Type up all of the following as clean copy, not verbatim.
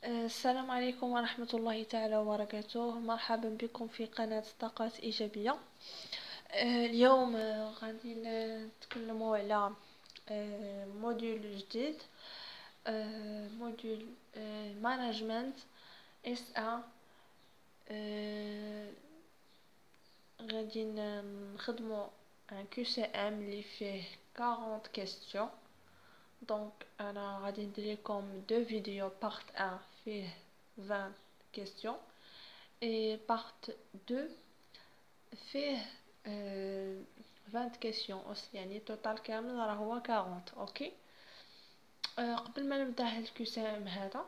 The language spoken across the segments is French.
السلام عليكم ورحمة الله تعالى وبركاته. مرحبا بكم في قناة طاقات إيجابية. اليوم غادي نتكلموا على موديول جديد، موديول مانجمنت اس ا. غادي نخدموا ان كيو سي ام اللي فيه 40 كيستيون. دونك انا غادي ندير لكم دو فيديو. بارت 1 فيه 20 كيستيون et part 2 فيه 20 كيستيون aussi، يعني توتال كامل راه هو 40. اوكي. قبل ما نبدا هاد الكيسام هذا،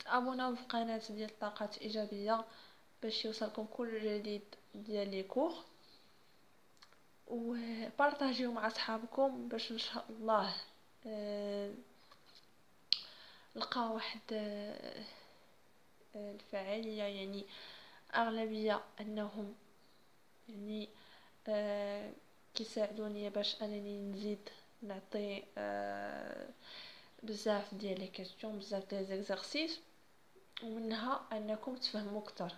تابوناو في القناه ديال طاقات ايجابيه باش يوصلكم كل جديد ديال لي كور، وبارطاجيو مع صحابكم باش ان شاء الله لقى واحد الفاعلية، يعني أغلبية أنهم يعني كيساعدوني باش أنني نزيد نعطي بزاف ديال لي كيسيون، بزاف ديال زيكزارسيس، ومنها أنكم تفهموا أكتر.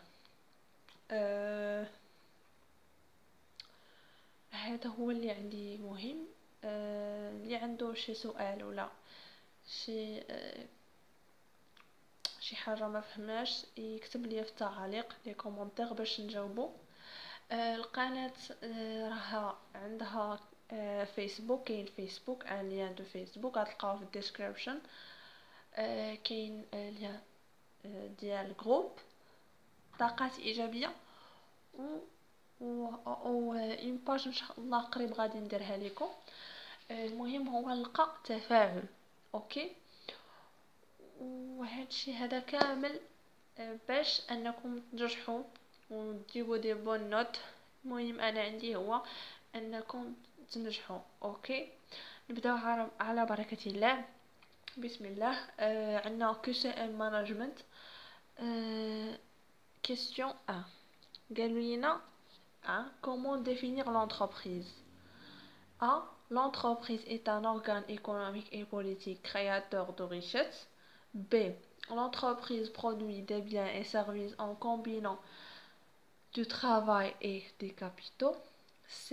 هذا هو اللي عندي مهم. اللي عنده شي سؤال ولا شي حاجه ما فهماش يكتب لي في التعليق لي كومونتير باش نجاوبو. القناه راها عندها فيسبوك، كاين فيسبوك، ان ليان دو فيسبوك غتلقاوه في الديسكريبشن. كاين ليان ديال جروب طاقات ايجابيه، و اون باج ان شاء الله قريب غادي نديرها لكم. المهم هو نلقى تفاعل. اوكي. وهذا الشيء هذا كامل باش انكم تنجحوا وتجيبوا دي بون نوت. المهم انا عندي هو انكم تنجحوا. اوكي. نبداو على بركه الله. بسم الله. عندنا كيو سي ام مانجمنت. كيستيون 1 قالوا لنا comment définir l'entreprise. A. L'entreprise est un organe économique et politique créateur de richesse. B. L'entreprise produit des biens et services en combinant du travail et des capitaux. C.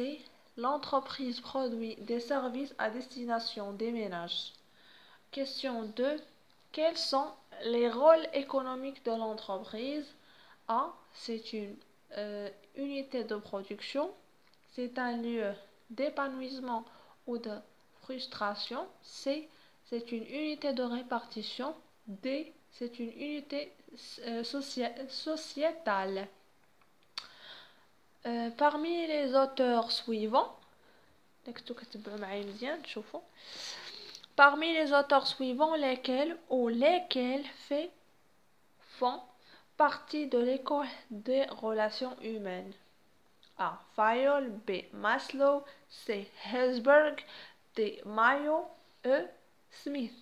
L'entreprise produit des services à destination des ménages. Question 2. Quels sont les rôles économiques de l'entreprise? A. C'est une unité de production. C'est un lieu d'épanouissement ou de frustration. C. C'est une unité de répartition. D. C'est une unité sociétale. Parmi les auteurs suivants, parmi les auteurs suivants, lesquels font partie de l'école des relations humaines? A. Fayol. B. Maslow. C. Herzberg. D. Mayo. E. Smith.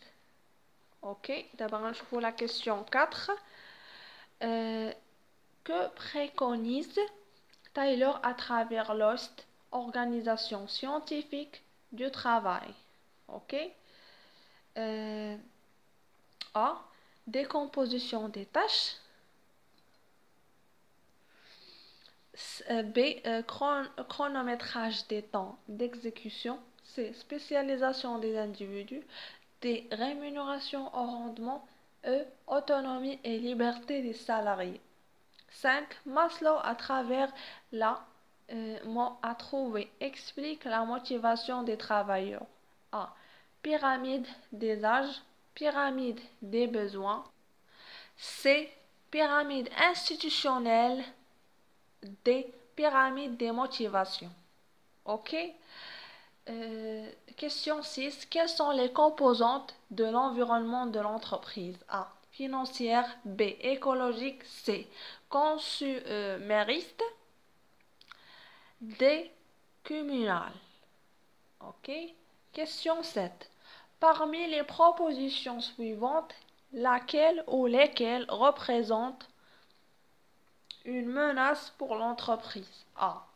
Ok, d'abord on trouve la question 4. Que préconise Taylor à travers l'OST, Organisation scientifique du travail? Ok. A. Décomposition des tâches. B. Chronométrage des temps d'exécution. C. Spécialisation des individus. D. Rémunération au rendement. E. Autonomie et liberté des salariés. 5. Maslow à travers la mot à trouver explique la motivation des travailleurs. A. Pyramide des âges. Pyramide des besoins. C. Pyramide institutionnelle. D. Pyramide des motivations. Ok. Question 6. Quelles sont les composantes de l'environnement de l'entreprise? A. Financière. B. Écologique. C. Consumériste. D. Communal. Ok. Question 7. Parmi les propositions suivantes, laquelle ou lesquelles représentent une menace pour l'entreprise? A.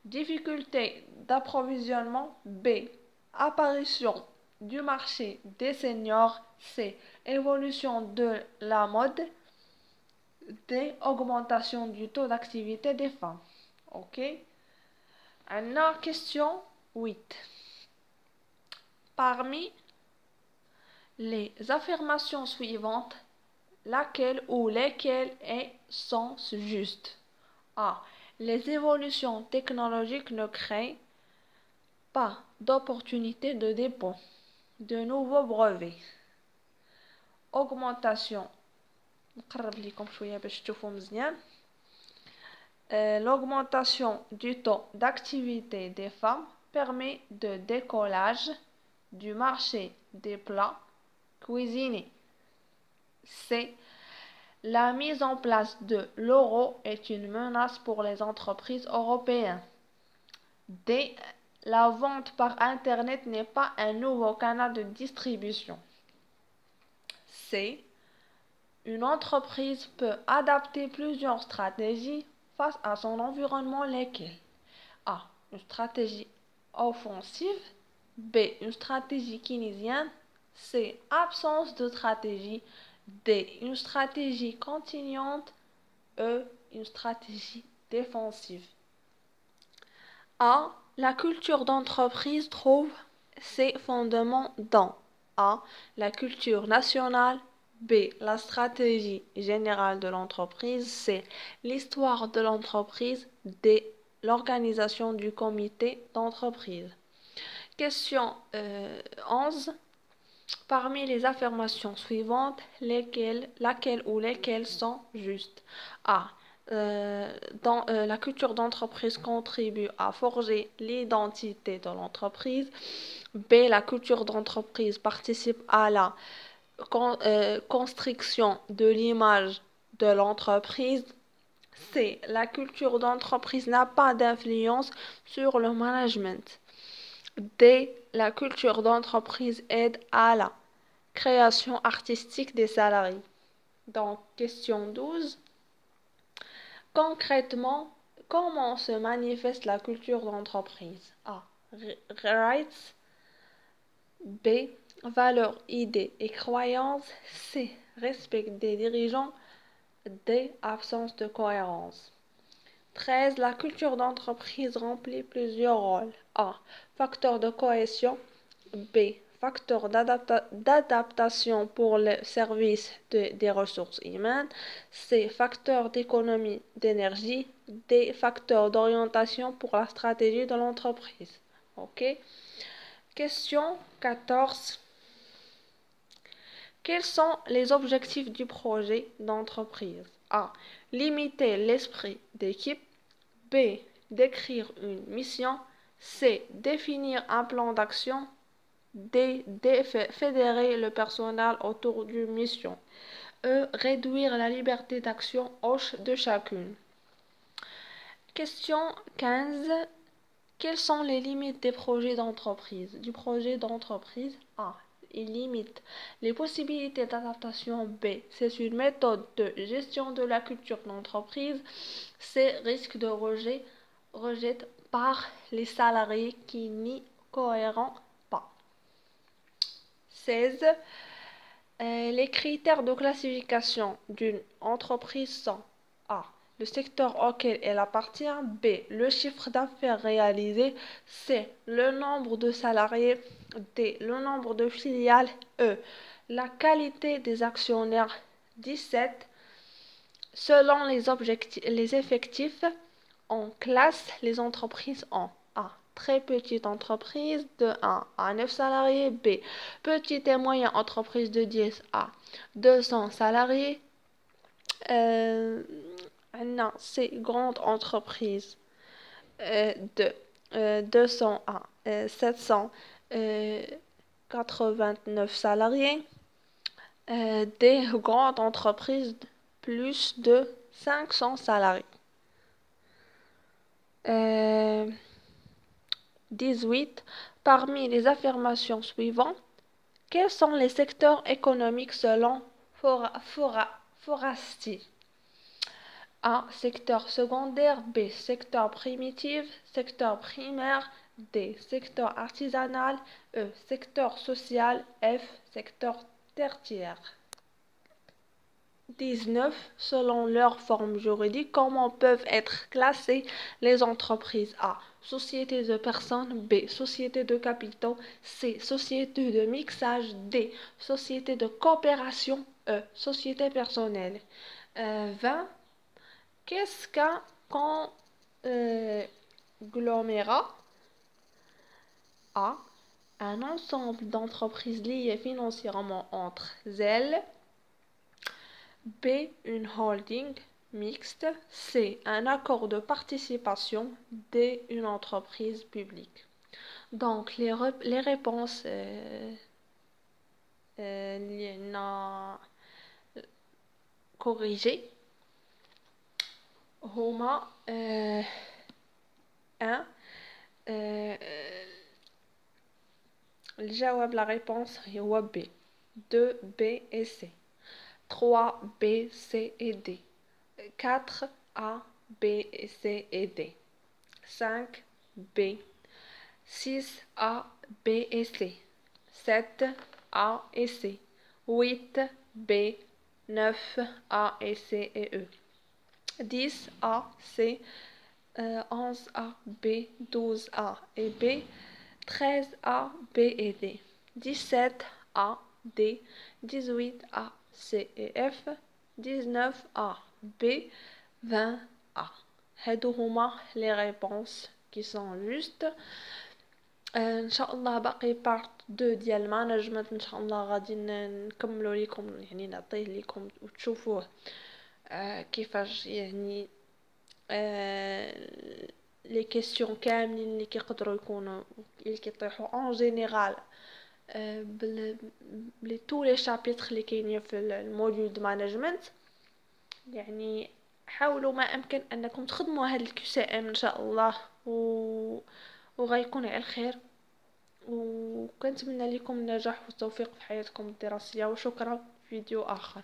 Difficulté d'approvisionnement. B. Apparition du marché des seniors. C. évolution de la mode. D. Augmentation du taux d'activité des femmes. Ok. Alors, question 8. Parmi les affirmations suivantes, laquelle ou lesquelles sont justes? A. Les évolutions technologiques ne créent pas d'opportunités de dépôt de nouveaux brevets. Augmentation. L'augmentation du taux d'activité des femmes permet de décollage du marché des plats cuisinés. C. La mise en place de l'euro est une menace pour les entreprises européennes. D. La vente par Internet n'est pas un nouveau canal de distribution. C. Une entreprise peut adapter plusieurs stratégies face à son environnement, lesquelles? A. Une stratégie offensive. B. Une stratégie keynésienne. C. Absence de stratégie. D. Une stratégie continuante. E. Une stratégie défensive. A. La culture d'entreprise trouve ses fondements dans A. La culture nationale. B. La stratégie générale de l'entreprise. C. L'histoire de l'entreprise. D. L'organisation du comité d'entreprise. Question 11. Parmi les affirmations suivantes, laquelle ou lesquelles sont justes? A. La culture d'entreprise contribue à forger l'identité de l'entreprise. B. La culture d'entreprise participe à la construction de l'image de l'entreprise. C. La culture d'entreprise n'a pas d'influence sur le management. D. La culture d'entreprise aide à la création artistique des salariés. Donc, question 12. Concrètement, comment se manifeste la culture d'entreprise? A. Rights. B. Valeurs, idées et croyances. C. Respect des dirigeants. D. Absence de cohérence. 13. La culture d'entreprise remplit plusieurs rôles. A. Facteur de cohésion. B. Facteur d'adaptation pour le service des ressources humaines. C. Facteur d'économie d'énergie. D. Facteur d'orientation pour la stratégie de l'entreprise. Ok. Question 14. Quels sont les objectifs du projet d'entreprise? A. Limiter l'esprit d'équipe. B. Décrire une mission. C. Définir un plan d'action. D. Fédérer le personnel autour d'une mission. E. Réduire la liberté d'action de chacune. Question 15. Quelles sont les limites des projets d'entreprise? Du projet d'entreprise? A. Il limite les possibilités d'adaptation. B. C'est une méthode de gestion de la culture d'entreprise. C. Risque de rejet par les salariés qui n'y cohérent pas. 16. Les critères de classification d'une entreprise sont A. Le secteur auquel elle appartient. B. Le chiffre d'affaires réalisé. C. Le nombre de salariés. D. Le nombre de filiales. E. La qualité des actionnaires. 17. Selon les effectifs, on classe les entreprises en A. Très petite entreprise de 1 à 9 salariés. B. Petite et moyenne entreprise de 10 à 200 salariés. Non, c'est grande entreprise de 200 à 789 salariés. Des grandes entreprises de plus de 500 salariés. 18. Parmi les affirmations suivantes, quels sont les secteurs économiques selon Forasti? A. Secteur secondaire. B. Secteur primitif. Secteur primaire. D. Secteur artisanal. E. Secteur social. F. Secteur tertiaires. 19. Selon leur forme juridique, comment peuvent être classées les entreprises? A. Société de personnes. B. Société de capitaux. C. Société de mixage. D. Société de coopération. E. Société personnelle. 20. Qu'est-ce qu'un conglomérat? A. Un ensemble d'entreprises liées financièrement entre elles. B. Une holding mixte. C. Un accord de participation. D. Une entreprise publique. Donc, les réponses corrigées هما 1. الجواب la réponse هو B. 2. B et C. 3. B, C et D. 4. A, B, C et D. 5. B. 6. A, B et C. 7. A et C. 8. B. 9. A et C et E. 10. A, C. 11. A, B. 12. A et B. 13. A, B et D. 17. A, D. 18. A, C et F. 19 A, B. 20 A. هادو هما les réponses qui sont justes. ان شاء الله باقي بارت 2 ديال مانجمنت ان شاء الله غادي نكملوا لكم، يعني نعطيه لكم وتشوفوه كيفاش يعني لي كيسيون كاملين اللي كيقدروا يكونوا اللي كيطيحوا اون جينيرال بلي تو لي شابيتر اللي كاينين في الموديول دو مانجمنت. يعني حاولوا ما امكن انكم تخدموا هذا الكيو سي ام ان شاء الله وغيكون على الخير، وكنتمنى لكم النجاح والتوفيق في حياتكم الدراسيه. وشكرا. فيديو اخر.